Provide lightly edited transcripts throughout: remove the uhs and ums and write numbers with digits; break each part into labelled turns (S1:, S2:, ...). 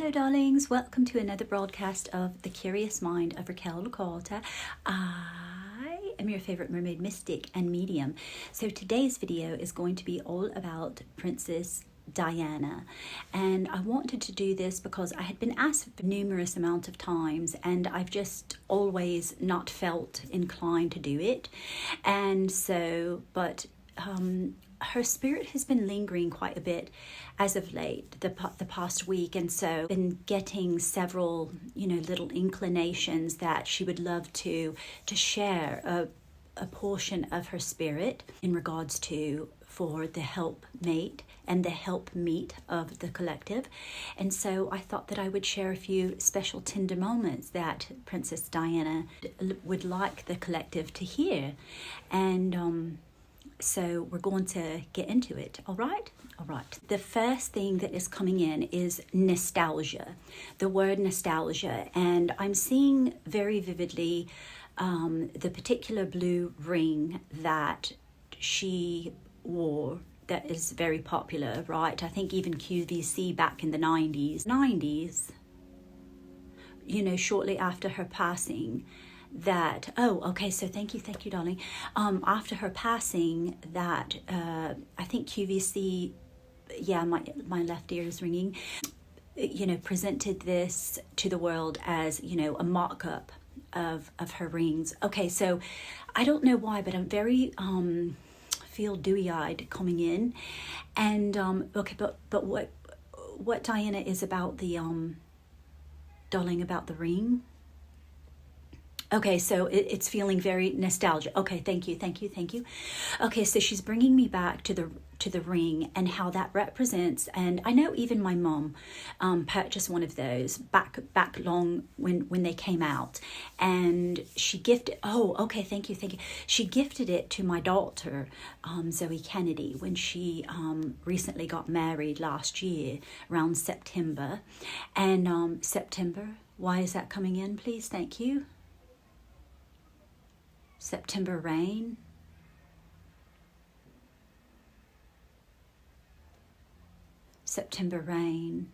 S1: Hello darlings, welcome to another broadcast of The Curious Mind of Raquel. I am your favorite mermaid mystic and medium. So today's video is going to be all about Princess Diana, and I wanted to do this because I had been asked numerous amount of times and I've just always not felt inclined to do it. And so her spirit has been lingering quite a bit as of late, the past week, and so been getting several little inclinations that she would love to share a portion of her spirit in regards to for the helpmate and the helpmeet of the collective. And so I thought that I would share a few special tender moments that Princess Diana would like the collective to hear. And so we're going to get into it. All right. The first thing that is coming in is nostalgia, the word nostalgia. And I'm seeing very vividly the particular blue ring that she wore that is very popular, right? I think even QVC back in the 90s, shortly after her passing, that so thank you darling. After her passing, that I think QVC, my left ear is ringing, presented this to the world as a mock-up of her rings. Okay, so I don't know why, but I'm very feel dewy-eyed coming in, and but what Diana is about the darling, about the ring. Okay, so it's feeling very nostalgic. Okay, thank you. Okay, so she's bringing me back to the ring and how that represents. And I know even my mom purchased one of those back long when they came out, and she gifted. Oh, okay, thank you. She gifted it to my daughter, Zoe Kennedy, when she recently got married last year around September. And September. Why is that coming in, please? Thank you. September rain. September rain.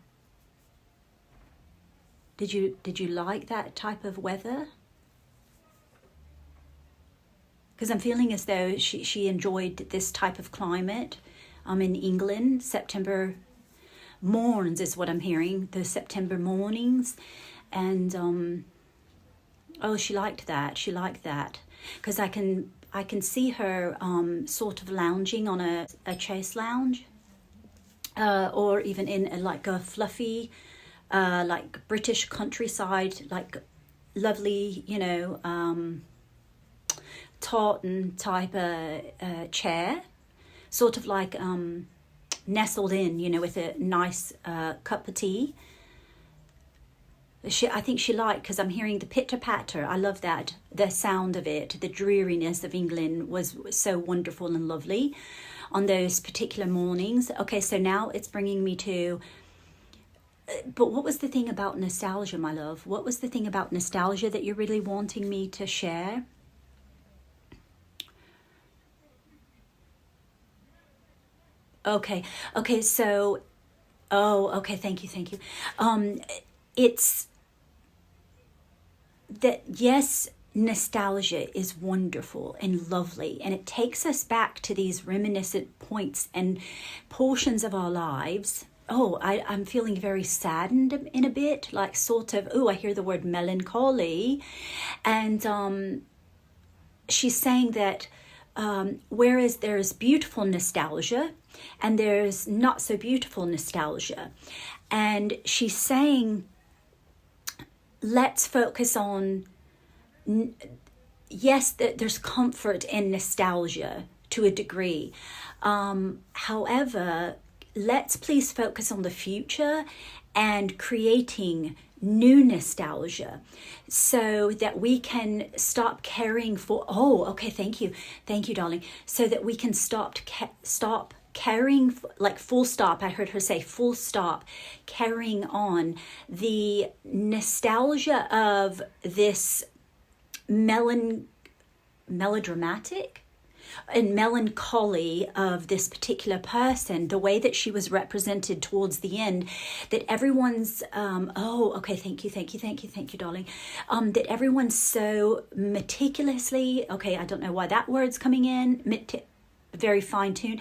S1: Did you like that type of weather? Because I'm feeling as though she enjoyed this type of climate. In England, September morns is what I'm hearing. The September mornings, and she liked that. Because I can see her sort of lounging on a chaise lounge, or even in a fluffy, like British countryside, like lovely, tartan type chair, sort of like nestled in, with a nice cup of tea. I think she liked, because I'm hearing the pitter-patter. I love that, the sound of it. The dreariness of England was so wonderful and lovely on those particular mornings. Okay, so now it's bringing me to... But what was the thing about nostalgia, my love? What was the thing about nostalgia that you're really wanting me to share? Okay, so... Oh, okay, thank you. It's... that yes, nostalgia is wonderful and lovely, and it takes us back to these reminiscent points and portions of our lives. I'm feeling very saddened in a bit, like sort of, I hear the word melancholy. And she's saying that whereas there's beautiful nostalgia and there's not so beautiful nostalgia, and she's saying, let's focus on, yes, there's comfort in nostalgia to a degree. However, let's please focus on the future and creating new nostalgia so that we can stop caring for, thank you, darling. So that we can stop carrying, like full stop, I heard her say full stop, carrying on the nostalgia of this melodramatic, and melancholy of this particular person, the way that she was represented towards the end, that everyone's thank you, darling, that everyone's so meticulously, I don't know why that word's coming in, very fine-tuned.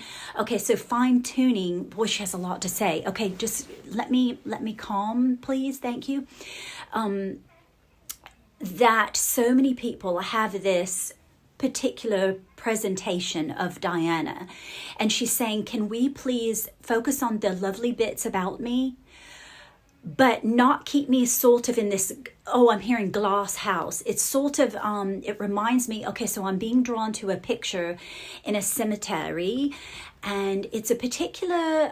S1: So fine-tuning, boy, she has a lot to say. Just let me calm, please. Thank you. That so many people have this particular presentation of Diana, and she's saying, can we please focus on the lovely bits about me, but not keep me sort of in this, I'm hearing glass house. It's sort of, it reminds me, so I'm being drawn to a picture in a cemetery, and it's a particular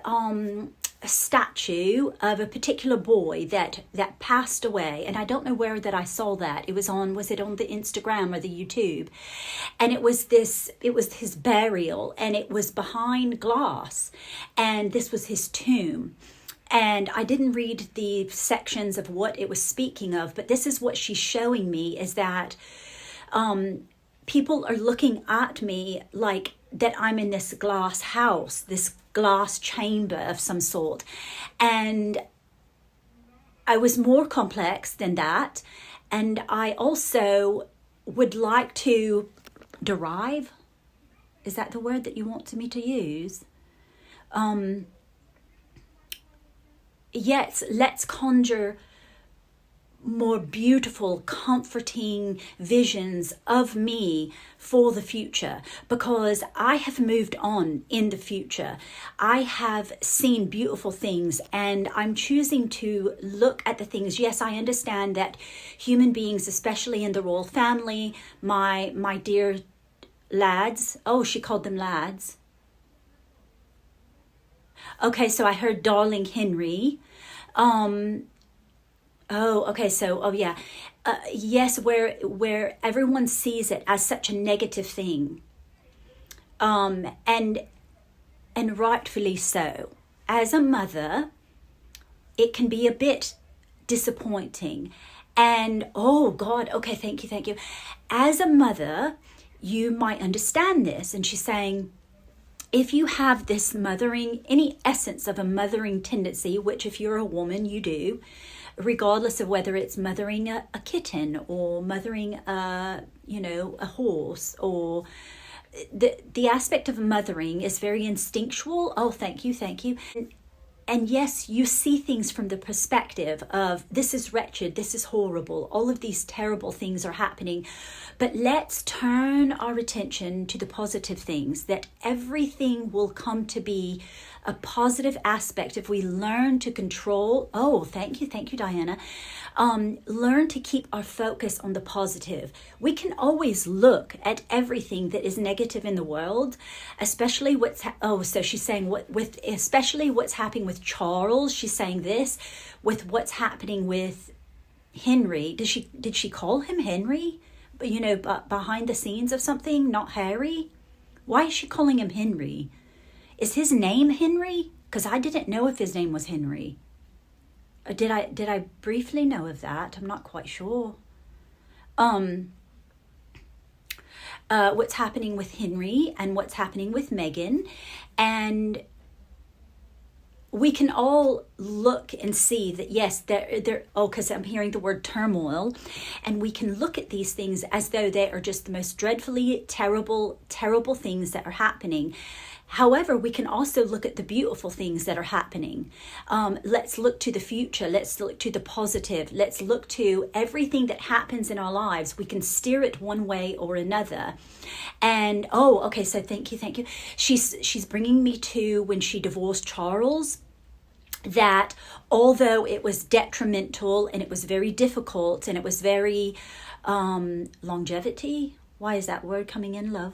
S1: statue of a particular boy that passed away, and I don't know where that I saw that. Was it on the Instagram or the YouTube? And it was his burial, and it was behind glass, and this was his tomb. And I didn't read the sections of what it was speaking of, but this is what she's showing me, is that people are looking at me like that I'm in this glass house, this glass chamber of some sort. And I was more complex than that. And I also would like to derive, is that the word that you want me to use? Yes, let's conjure more beautiful, comforting visions of me for the future, because I have moved on in the future. I have seen beautiful things, and I'm choosing to look at the things. Yes, I understand that human beings, especially in the royal family, my dear lads, she called them lads. So I heard darling Henry. Yes, where everyone sees it as such a negative thing. And rightfully so. As a mother, it can be a bit disappointing. And thank you. As a mother, you might understand this. And she's saying, if you have this mothering, any essence of a mothering tendency, which if you're a woman, you do, regardless of whether it's mothering a kitten or mothering a horse, or the aspect of mothering is very instinctual. Thank you. And yes, you see things from the perspective of, this is wretched, this is horrible, all of these terrible things are happening. But let's turn our attention to the positive things, that everything will come to be a positive aspect if we learn to control. Thank you, Diana. Learn to keep our focus on the positive. We can always look at everything that is negative in the world, especially so she's saying especially what's happening with Charles. She's saying this with what's happening with Henry. Did she call him Henry? Behind the scenes of something, not Harry? Why is she calling him Henry? Is his name Henry? Because I didn't know if his name was Henry. Did I briefly know of that? I'm not quite sure. What's happening with Henry and what's happening with Meghan, and we can all look and see that, yes, because I'm hearing the word turmoil, and we can look at these things as though they are just the most dreadfully terrible things that are happening. However, we can also look at the beautiful things that are happening. Let's look to the future. Let's look to the positive. Let's look to everything that happens in our lives. We can steer it one way or another. And, so thank you. She's bringing me to when she divorced Charles, that although it was detrimental and it was very difficult and it was very longevity. Why is that word coming in, love?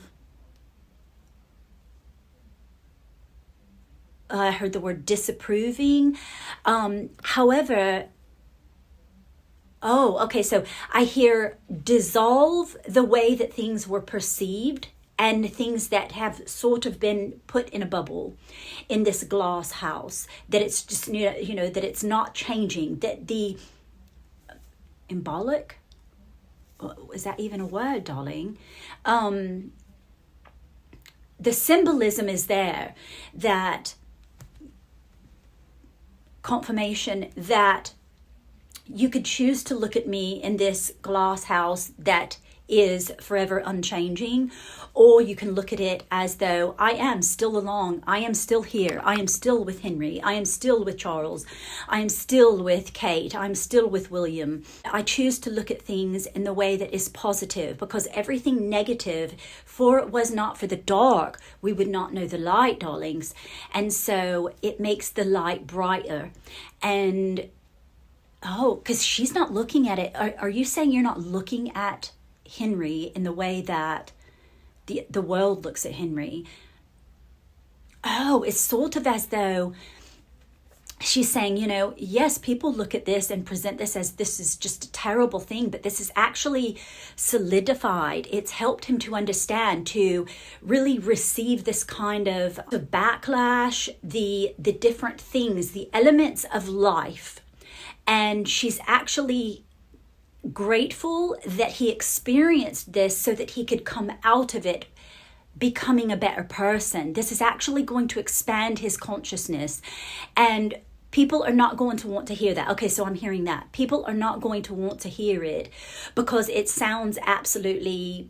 S1: I heard the word disapproving. However, so I hear dissolve the way that things were perceived and things that have sort of been put in a bubble in this glass house, that it's just, that it's not changing, that the embolic, is that even a word, darling? the symbolism is there, that confirmation that you could choose to look at me in this glass house that is forever unchanging, or you can look at it as though I am still along, I am still here, I am still with Henry, I am still with Charles, I am still with Kate, I'm still with William. I choose to look at things in the way that is positive, because everything negative, for it was not for the dark, we would not know the light, darlings. And so it makes the light brighter. And because she's not looking at it. Are you saying you're not looking at Henry in the way that the world looks at Henry? Oh, it's sort of as though she's saying, yes, people look at this and present this as this is just a terrible thing, but this is actually solidified. It's helped him to understand, to really receive this kind of the backlash, the different things, the elements of life. And she's actually grateful that he experienced this so that he could come out of it becoming a better person. This is actually going to expand his consciousness. And people are not going to want to hear that. Okay, so I'm hearing that. People are not going to want to hear it because it sounds absolutely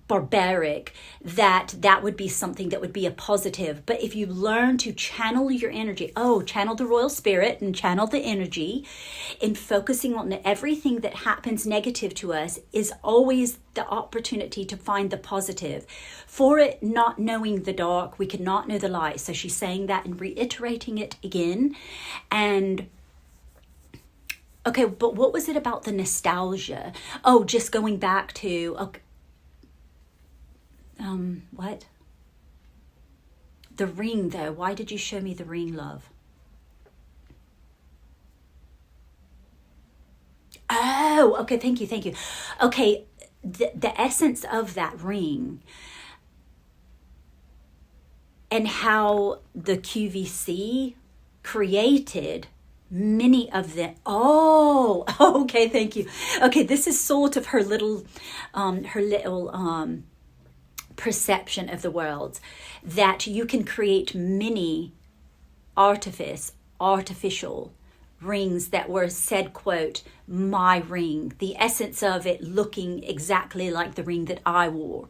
S1: barbaric, that would be something that would be a positive. But if you learn to channel your energy, channel the royal spirit and channel the energy in focusing on everything that happens negative to us, is always the opportunity to find the positive. For it not knowing the dark, we could not know the light. So she's saying that and reiterating it again. And okay, but what was it about the nostalgia? Just going back to what? The ring, though. Why did you show me the ring, love? Oh, okay. Thank you. Okay. The essence of that ring and how the QVC created many of them. Okay. Thank you. Okay. This is sort of her little perception of the world, that you can create many artificial rings that were said, quote, my ring, the essence of it looking exactly like the ring that I wore.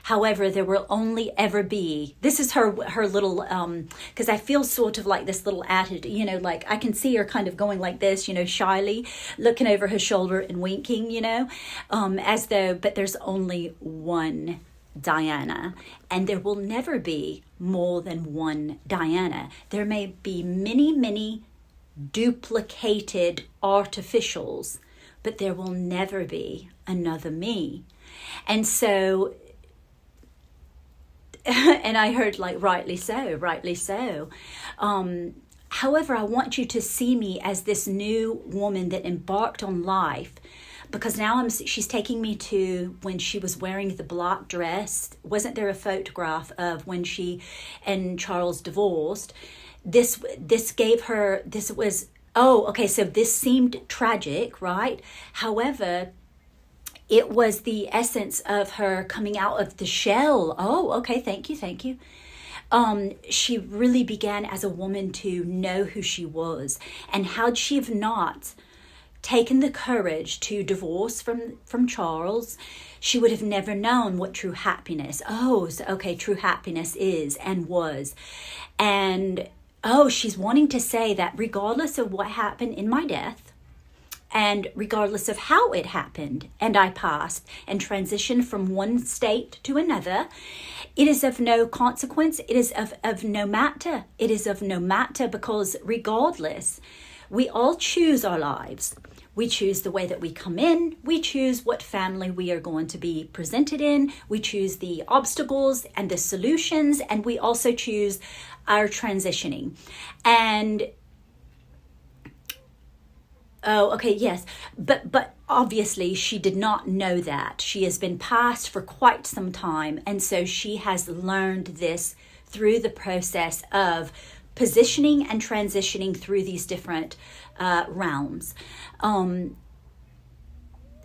S1: However, there will only ever be, this is her little, because I feel sort of like this little attitude, like I can see her kind of going like this, shyly looking over her shoulder and winking, as though, but there's only one Diana, and there will never be more than one Diana. There may be many duplicated artificials, but there will never be another me. And so, and I heard like, rightly so. However, I want you to see me as this new woman that embarked on life, because now she's taking me to when she was wearing the black dress. Wasn't there a photograph of when she and Charles divorced? This gave her, this was, so this seemed tragic, right? However, it was the essence of her coming out of the shell. Okay, thank you. She really began as a woman to know who she was. And had she have not taken the courage to divorce from Charles, she would have never known what true happiness. True happiness is and was. And she's wanting to say that regardless of what happened in my death, and regardless of how it happened, and I passed and transitioned from one state to another, it is of no consequence. It is of no matter. It is of no matter, because regardless, we all choose our lives. We choose the way that we come in. We choose what family we are going to be presented in. We choose the obstacles and the solutions, and we also choose our transitioning. And yes, but obviously she did not know that. She has been past for quite some time, and so she has learned this through the process of positioning and transitioning through these different realms.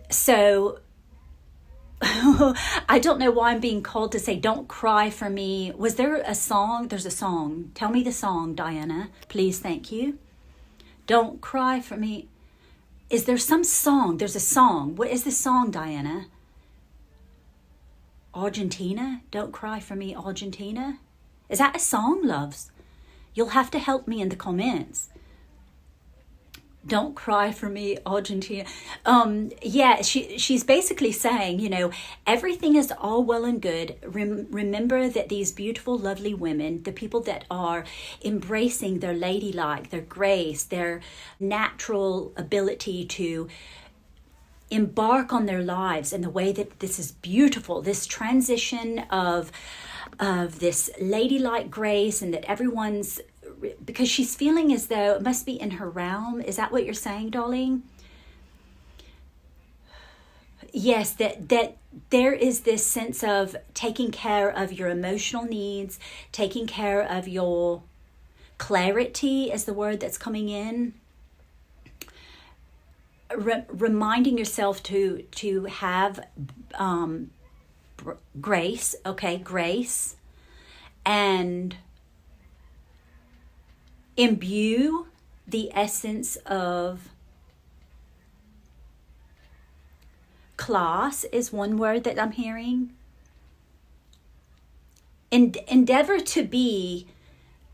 S1: So I don't know why I'm being called to say, don't cry for me. Was there a song? There's a song. Tell me the song, Diana. Please, thank you. Don't cry for me. Is there some song? There's a song. What is the song, Diana? Argentina? Don't cry for me, Argentina? Is that a song, loves? You'll have to help me in the comments. Don't cry for me, Argentina. Yeah, she's basically saying, you know, everything is all well and good. Remember that these beautiful, lovely women, the people that are embracing their ladylike, their grace, their natural ability to embark on their lives in the way that this is beautiful, this transition of this ladylike grace, and that everyone's, because she's feeling as though it must be in her realm. Is that what you're saying, darling? Yes, that there is this sense of taking care of your emotional needs, taking care of your clarity is the word that's coming in. Reminding yourself to have grace, okay, grace, and imbue the essence of class is one word that I'm hearing. Endeavor to be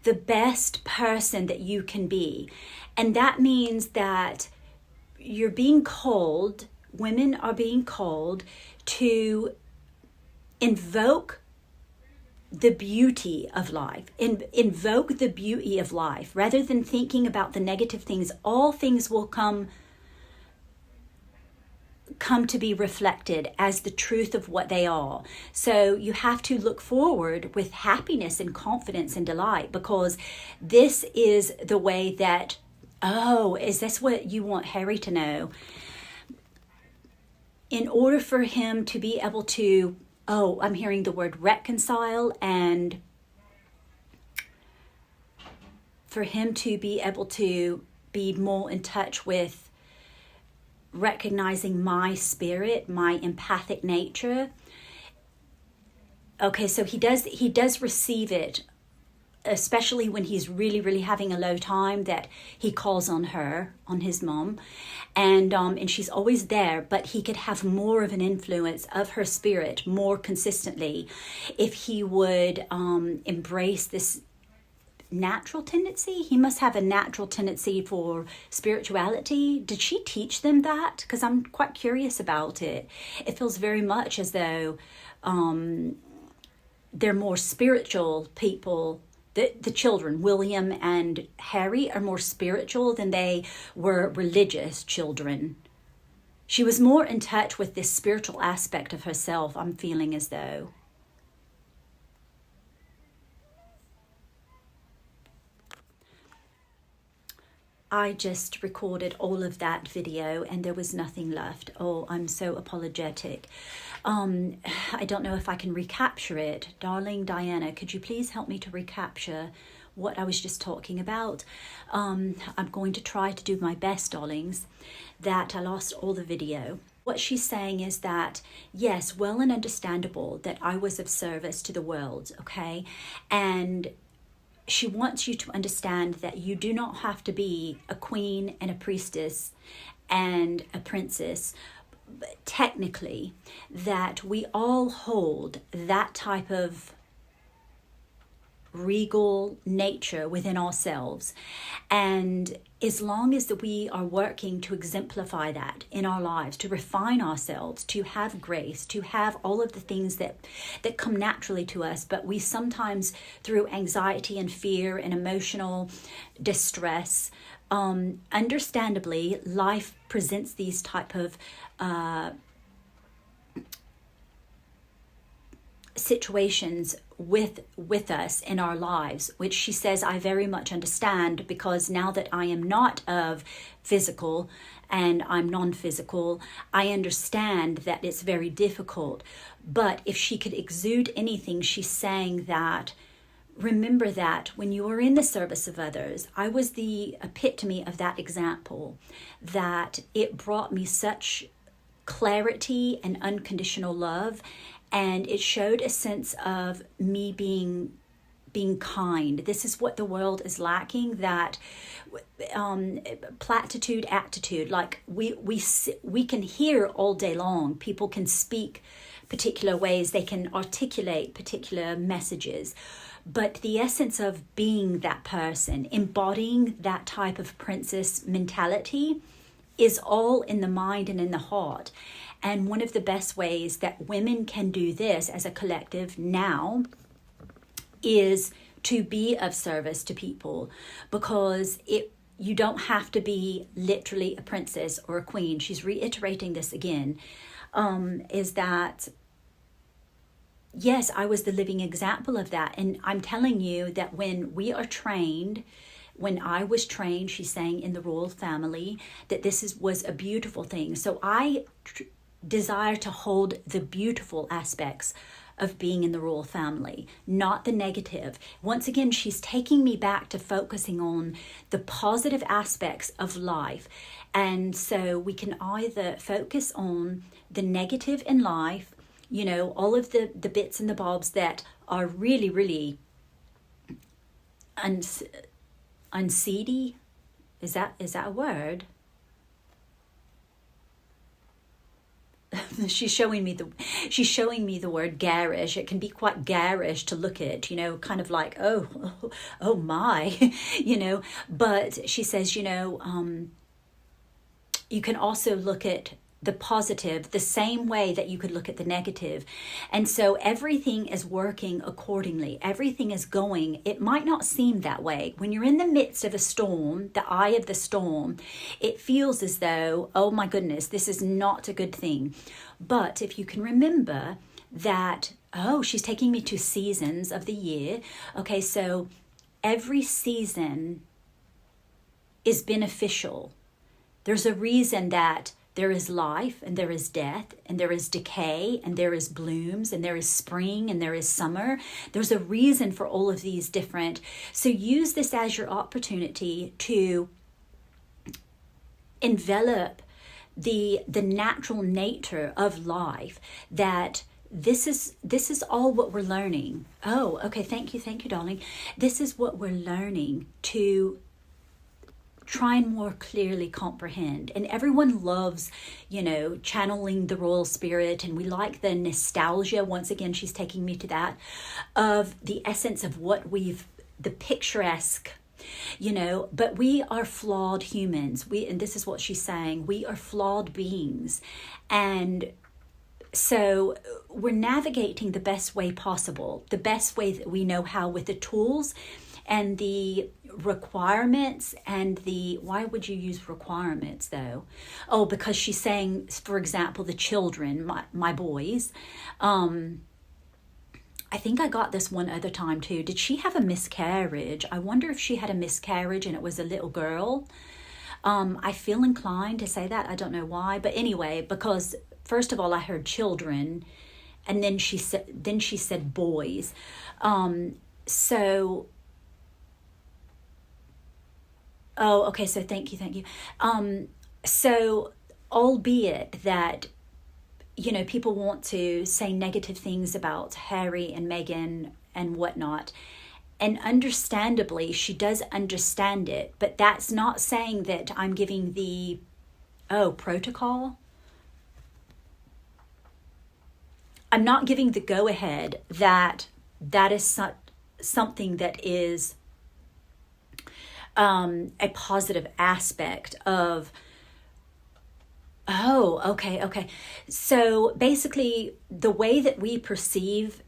S1: the best person that you can be. And that means that you're being called, women are being called to invoke the beauty of life, invoke the beauty of life rather than thinking about the negative things. All things will come to be reflected as the truth of what they are. So you have to look forward with happiness and confidence and delight, because this is the way that, oh, is this what you want Harry to know? In order for him to be able to, oh, I'm hearing the word reconcile, and for him to be able to be more in touch with recognizing my spirit, my empathic nature. Okay, so he does receive it, especially when he's really, really having a low time, that he calls on her, on his mom, and she's always there, but he could have more of an influence of her spirit more consistently if he would embrace this natural tendency. He must have a natural tendency for spirituality. Did she teach them that? Because I'm quite curious about it. It feels very much as though they're more spiritual people. The children, William and Harry, are more spiritual than they were religious children. She was more in touch with this spiritual aspect of herself, I'm feeling as though. I just recorded all of that video and there was nothing left. Oh, I'm so apologetic. I don't know if I can recapture it. Darling Diana, could you please help me to recapture what I was just talking about? I'm going to try to do my best, darlings, that I lost all the video. What she's saying is that, yes, well and understandable that I was of service to the world, okay? And she wants you to understand that you do not have to be a queen and a priestess and a princess. But technically, that we all hold that type of regal nature within ourselves. And as long as we are working to exemplify that in our lives, to refine ourselves, to have grace, to have all of the things that come naturally to us, but we sometimes, through anxiety and fear and emotional distress, understandably, life presents these type of situations with us in our lives, which she says I very much understand, because now that I am not of physical and I'm non-physical, I understand that it's very difficult. But if she could exude anything, she's saying that remember that when you are in the service of others, I was the epitome of that example, that it brought me such clarity and unconditional love. And it showed a sense of me being kind. This is what the world is lacking, that platitude attitude. Like we can hear all day long. People can speak particular ways. They can articulate particular messages. But the essence of being that person, embodying that type of princess mentality, is all in the mind and in the heart. And one of the best ways that women can do this as a collective now is to be of service to people, because you don't have to be literally a princess or a queen. She's reiterating this again, is that, yes, I was the living example of that. And I'm telling you that when I was trained, she's saying, in the royal family, that was a beautiful thing. So I desire to hold the beautiful aspects of being in the royal family, not the negative. Once again, she's taking me back to focusing on the positive aspects of life. And so we can either focus on the negative in life, all of the bits and the bobs that are really, really unseedy. Is that a word? She's showing me the word garish. It can be quite garish to look at, kind of like, oh my, but she says, you can also look at the positive the same way that you could look at the negative. And so everything is working accordingly. Everything is going. It might not seem that way. When you're in the midst of a storm, the eye of the storm, it feels as though, oh my goodness, this is not a good thing. But if you can remember that, she's taking me to seasons of the year. Okay, so every season is beneficial. There's a reason that there is life, and there is death, and there is decay, and there is blooms, and there is spring, and there is summer. There's a reason for all of these different. So use this as your opportunity to envelop the natural nature of life, that this is all what we're learning. Oh, okay, thank you, darling. This is what we're learning to try and more clearly comprehend. And everyone loves, channeling the royal spirit, and we like the nostalgia. Once again, she's taking me to that, of the essence of what the picturesque, but we are flawed humans. And this is what she's saying, we are flawed beings. And so we're navigating the best way possible, the best way that we know how, with the tools and the requirements and why would you use requirements though? Oh, because she's saying, for example, the children, my boys, I think I got this one other time too. Did she have a miscarriage? I wonder if she had a miscarriage and it was a little girl. I feel inclined to say that. I don't know why. But anyway, because first of all, I heard children, and then she said boys. Oh, okay. So thank you. So albeit that, people want to say negative things about Harry and Meghan and whatnot, and understandably, she does understand it, but that's not saying that I'm giving the, protocol. I'm not giving the go-ahead that is something that is a positive aspect of, okay. So basically, the way that we perceive,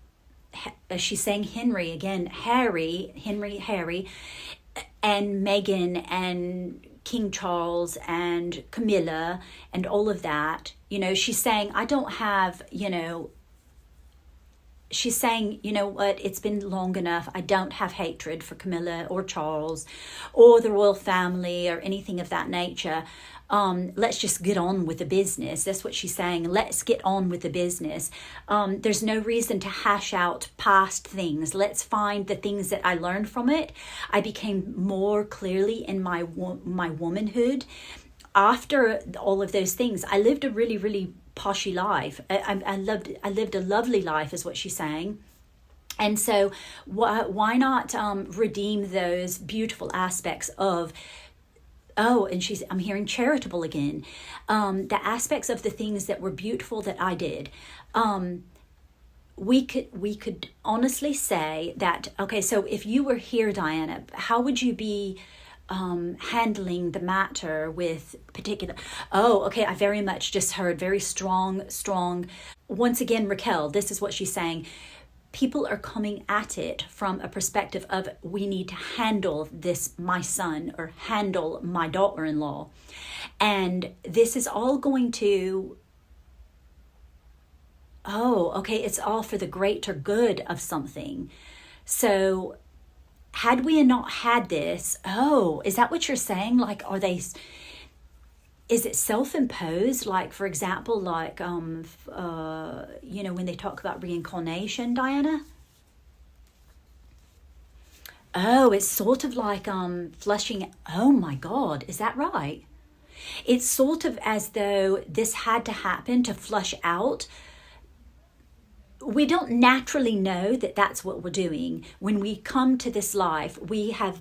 S1: she's saying Henry again, Harry, and Meghan and King Charles and Camilla and all of that, she's saying, I don't have, she's saying, what, it's been long enough. I don't have hatred for Camilla or Charles or the royal family or anything of that nature. Let's just get on with the business. That's what she's saying. Let's get on with the business. There's no reason to hash out past things. Let's find the things that I learned from it. I became more clearly in my womanhood. After all of those things, I lived a really, really poshy life. I lived a lovely life, is what she's saying. And so why not redeem those beautiful aspects of, oh, and I'm hearing charitable again, the aspects of the things that were beautiful that I did. We could honestly say that, okay, so if you were here, Diana, how would you be handling the matter with particular, oh, okay, I very much just heard very strong. Once again, Raquel, this is what she's saying. People are coming at it from a perspective of, we need to handle this, my son, or handle my daughter-in-law. And this is all going to, oh, okay, it's all for the greater good of something. So had we not had this, oh, is that what you're saying? Like, is it self-imposed? Like, for example, like, when they talk about reincarnation, Diana? Oh, it's sort of like flushing. Oh my God, is that right? It's sort of as though this had to happen to flush out. We don't naturally know that that's what we're doing. When we come to this life, we have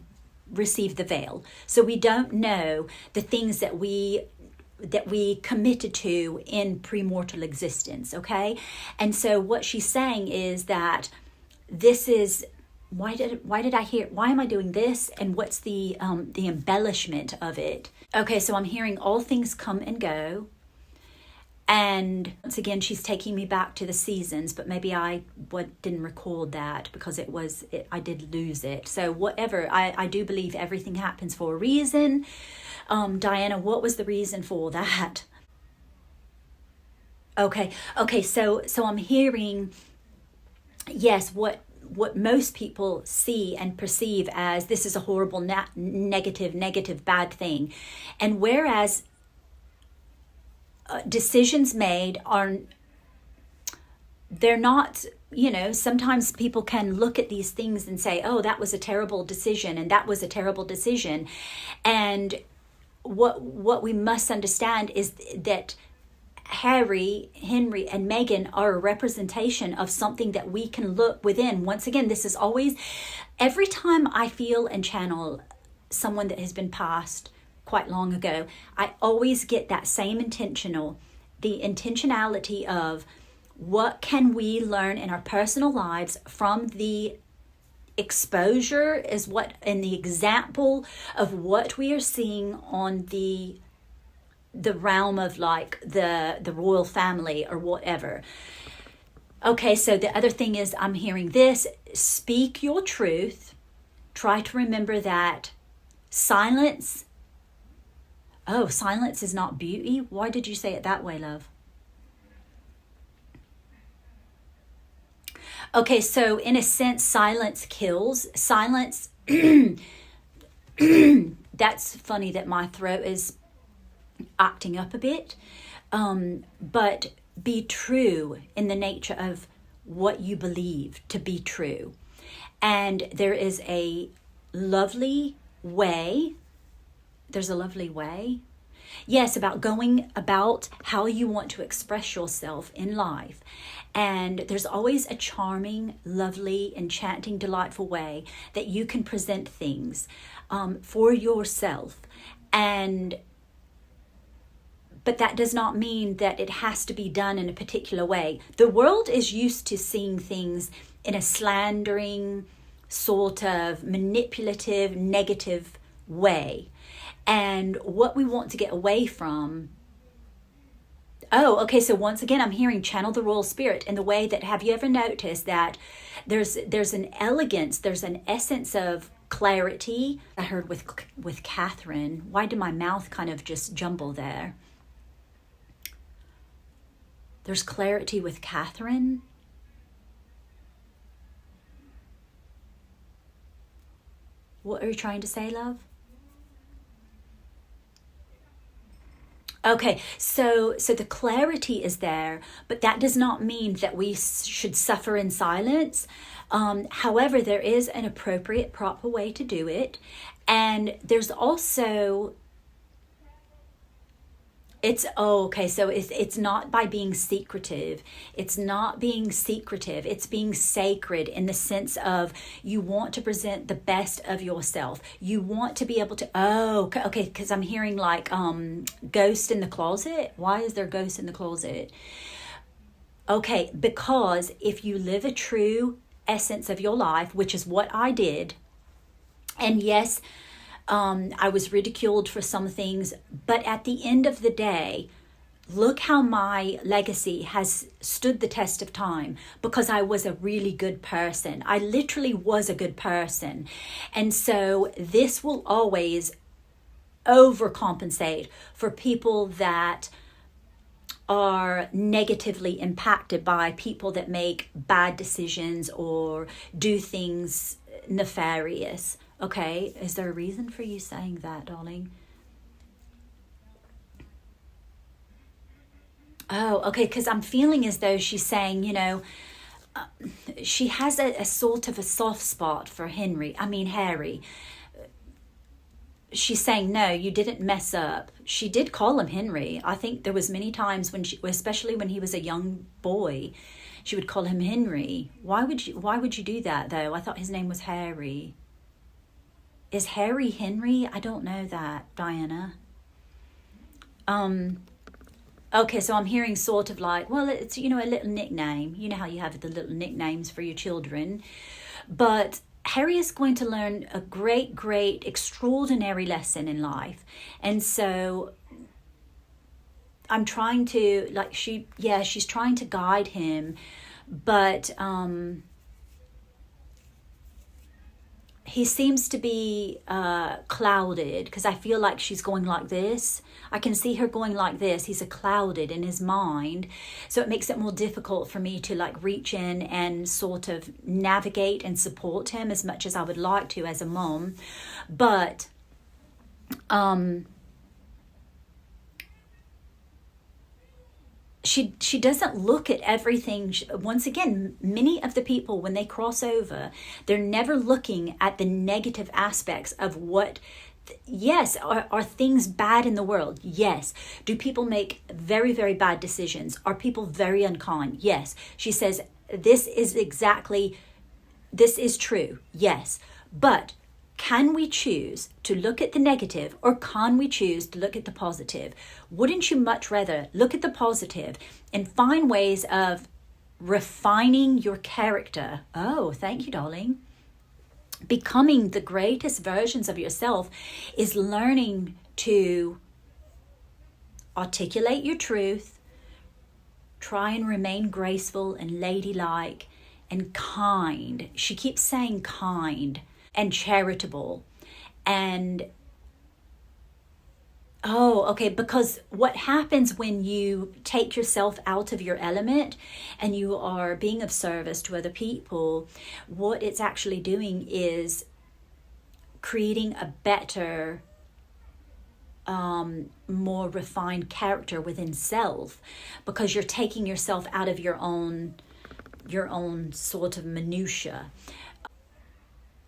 S1: received the veil. So we don't know the things that we committed to in premortal existence, okay? And so what she's saying is that this is, why am I doing this? And what's the embellishment of it? Okay, so I'm hearing all things come and go. And once again, she's taking me back to the seasons, but maybe I didn't record that because I did lose it. So whatever, I do believe everything happens for a reason. Diana, what was the reason for that? Okay, so I'm hearing, yes, what most people see and perceive as, this is a horrible, negative, bad thing. And whereas decisions made they're not, sometimes people can look at these things and say, oh, that was a terrible decision, and that was a terrible decision. And what we must understand is that Henry, and Meghan are a representation of something that we can look within. Once again, this is always, every time I feel and channel someone that has been passed quite long ago, I always get that same the intentionality of, what can we learn in our personal lives from the exposure, is what in the example of what we are seeing on the realm of like the royal family or whatever. Okay, so the other thing is, I'm hearing this, speak your truth. Try to remember that silence is not beauty. Why did you say it that way, love? Okay, so in a sense, silence kills. Silence, that's funny that my throat is acting up a bit. But be true in the nature of what you believe to be true. And there is a lovely way. There's a lovely way. Yes, about going about how you want to express yourself in life. And there's always a charming, lovely, enchanting, delightful way that you can present things for yourself. But that does not mean that it has to be done in a particular way. The world is used to seeing things in a slandering, sort of manipulative, negative way. And what we want to get away from, so once again, I'm hearing channel the royal spirit in the way that, have you ever noticed that there's an elegance, there's an essence of clarity? I heard with Catherine. Why did my mouth kind of just jumble there? There's clarity with Catherine. What are you trying to say, love? Okay, so the clarity is there, but that does not mean that we should suffer in silence. However, there is an appropriate, proper way to do it. And there's also It's oh, okay. So it's not by being secretive. It's not being secretive. It's being sacred in the sense of you want to present the best of yourself. You want to be able to. Oh, okay. Because I'm hearing like ghost in the closet. Why is there ghost in the closet? Okay, because if you live a true essence of your life, which is what I did, and yes, I was ridiculed for some things, but at the end of the day, look how my legacy has stood the test of time because I was a really good person. I literally was a good person. And so this will always overcompensate for people that are negatively impacted by people that make bad decisions or do things nefarious. Okay, is there a reason for you saying that, darling? Oh, okay, because I'm feeling as though she's saying, she has a sort of a soft spot for Harry. She's saying, no, you didn't mess up. She did call him Henry. I think there was many times when she, especially when he was a young boy, she would call him Henry. Why would you do that though? I thought his name was Harry. Is Harry Henry? I don't know that, Diana. Okay, so I'm hearing sort of like, well, it's, a little nickname. You know how you have the little nicknames for your children. But Harry is going to learn a great, great, extraordinary lesson in life. And so I'm trying to, she's trying to guide him. But he seems to be clouded because I feel like she's going like this. I can see her going like this. He's clouded in his mind. So it makes it more difficult for me to reach in and sort of navigate and support him as much as I would like to as a mom. But she doesn't look at everything. Once again, many of the people, when they cross over, they're never looking at the negative aspects of what, yes, are things bad in the world? Yes. Do people make very, very bad decisions? Are people very unkind? Yes. She says, this is true. Yes. But can we choose to look at the negative or can we choose to look at the positive? Wouldn't you much rather look at the positive and find ways of refining your character? Oh, thank you, darling. Becoming the greatest versions of yourself is learning to articulate your truth, try and remain graceful and ladylike and kind. She keeps saying kind. And charitable. And because what happens when you take yourself out of your element and you are being of service to other people, what it's actually doing is creating a better, more refined character within self, because you're taking yourself out of your own sort of minutia.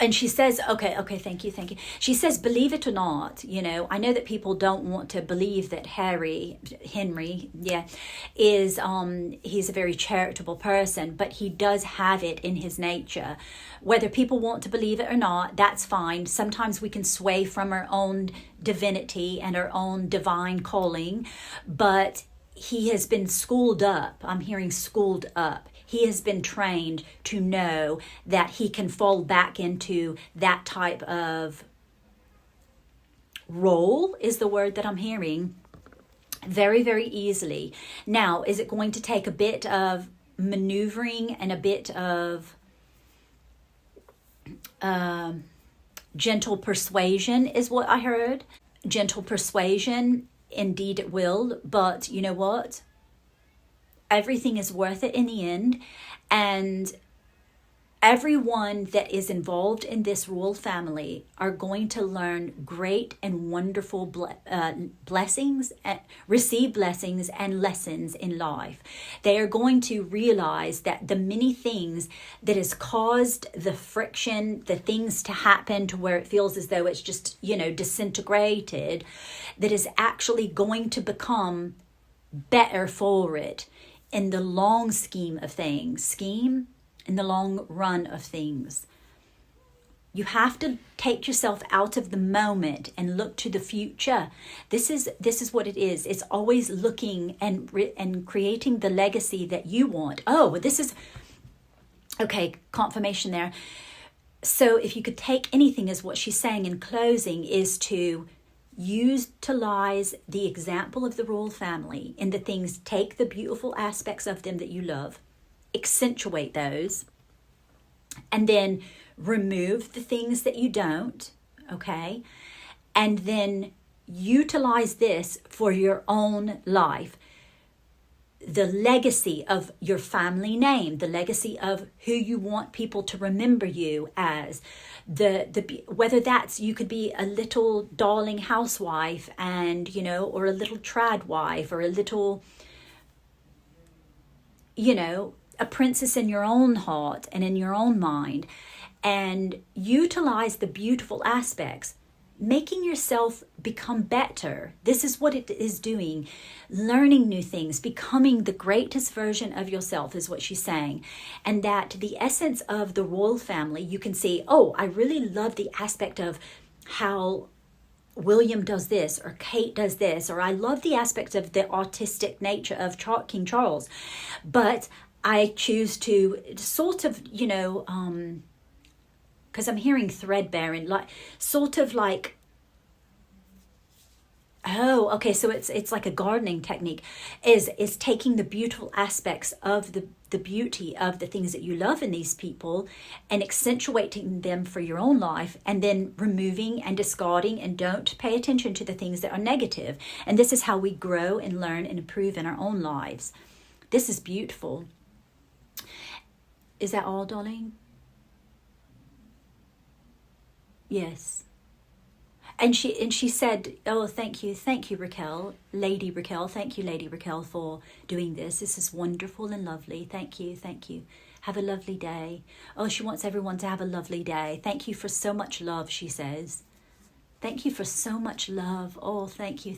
S1: And she says, okay, thank you. She says, believe it or not, I know that people don't want to believe that Henry, is, he's a very charitable person, but he does have it in his nature. Whether people want to believe it or not, that's fine. Sometimes we can sway from our own divinity and our own divine calling, but he has been schooled up. I'm hearing schooled up. He has been trained to know that he can fall back into that type of role, is the word that I'm hearing, very, very easily. Now, is it going to take a bit of maneuvering and a bit of gentle persuasion is what I heard? Gentle persuasion, indeed it will, but you know what? Everything is worth it in the end. And Everyone that is involved in this royal family are going to learn great and wonderful blessings, receive blessings and lessons in life. They are going to realize that the many things that has caused the friction, the things to happen to where it feels as though it's just, disintegrated, that is actually going to become better for it in the long scheme of things. In the long run of things. You have to take yourself out of the moment and look to the future. This is what it is. It's always looking and creating the legacy that you want. Oh, this is okay, confirmation there. So if you could take anything, as what she's saying in closing, is to utilize the example of the royal family in the things, take the beautiful aspects of them that you love, accentuate those, and then remove the things that you don't, okay? And then utilize this for your own life. The legacy of your family name, the legacy of who you want people to remember you as, whether that's, you could be a little darling housewife and, or a little trad wife, or a little, a princess in your own heart and in your own mind, and utilize the beautiful aspects, making yourself become better. This is what it is doing. Learning new things, becoming the greatest version of yourself is what she's saying. And that the essence of the royal family, you can see, oh, I really love the aspect of how William does this, or Kate does this, or I love the aspect of the artistic nature of King Charles. But I choose to sort of, because I'm hearing threadbare and oh, okay, so it's like a gardening technique, is taking the beautiful aspects of the beauty of the things that you love in these people and accentuating them for your own life, and then removing and discarding, and don't pay attention to the things that are negative. And this is how we grow and learn and improve in our own lives. This is beautiful. Is that all, darling? Yes. And she said, oh, thank you, Raquel, Lady Raquel. Thank you, Lady Raquel, for doing this. This is wonderful and lovely. Thank you. Have a lovely day. Oh, she wants everyone to have a lovely day. Thank you for so much love, she says. Thank you for so much love. Oh, thank you.